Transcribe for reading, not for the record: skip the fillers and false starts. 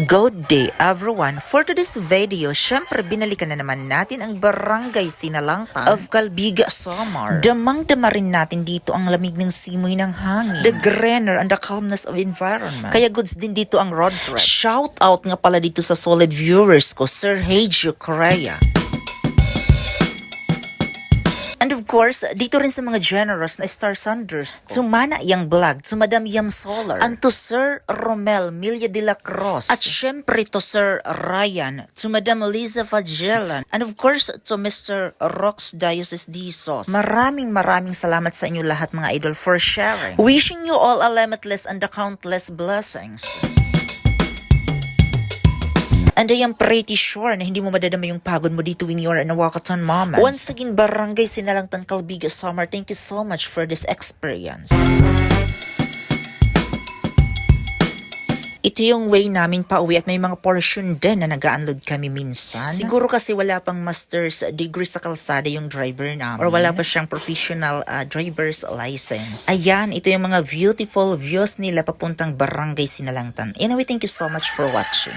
Good day everyone! For today's video, syempre binalikan na naman natin ang Barangay Sinalangtan of Calbiga, Samar. Damang-dama rin natin dito ang lamig ng simoy ng hangin, the greener and the calmness of environment. Kaya goods din dito ang road trip. Shout out nga pala dito sa solid viewers ko, Sir Hejo Correa. And of course, dito rin sa mga generous na Star Sanders ko. Sumana yang vlog, to Madam Yam Solar, and to Sir Romel Milla de la Cruz, at syempre to Sir Ryan, to Madam Liza Fagelan, and of course to Mr. Rox Diocese Disos. Maraming salamat sa inyo lahat mga idol for sharing. Wishing you all a limitless and a countless blessings. And I am pretty sure na hindi mo madadama yung pagod mo dito when you are in a walkathon moment. Once again, Barangay Sinalangtan, Calbiga, Samar, thank you so much for this experience. Ito yung way namin pauwi at may mga portion din na nag-unload kami minsan. Siguro kasi wala pang master's degree sa kalsada yung driver namin. Or wala pa siyang professional driver's license. Ayan, ito yung mga beautiful views nila papuntang Barangay Sinalangtan. Anyway, thank you so much for watching.